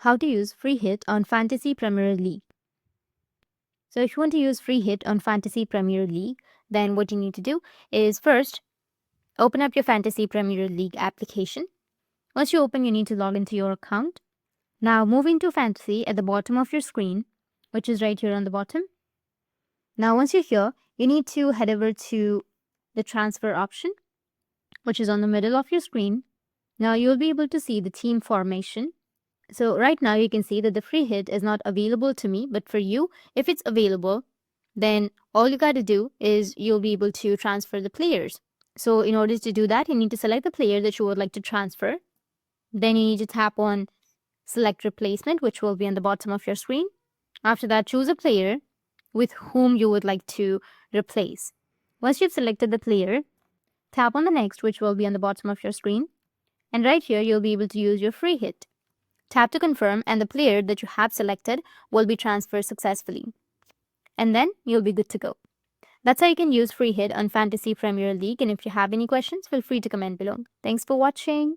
how to use free hit on Fantasy Premier League. So if you want to use free hit on Fantasy Premier League, then what you need to do is first open up your Fantasy Premier League application. Once you open, you need to log into your account. Now moving to Fantasy at the bottom of your screen, which is right here on the bottom. Now once you're here, you need to head over to the transfer option, which is on the middle of your screen. Now you'll be able to see the team formation. So right now you can see that the free hit is not available to me, but for you, if it's available, then all you got to do is you'll be able to transfer the players. So in order to do that, you need to select the player that you would like to transfer. Then you need to tap on select replacement, which will be on the bottom of your screen. After that, choose a player with whom you would like to replace. Once you've selected the player, tap on the next, which will be on the bottom of your screen. And right here, you'll be able to use your free hit. Tap to confirm and the player that you have selected will be transferred successfully. And then you'll be good to go. That's how you can use free hit on Fantasy Premier League. And if you have any questions, feel free to comment below. Thanks for watching.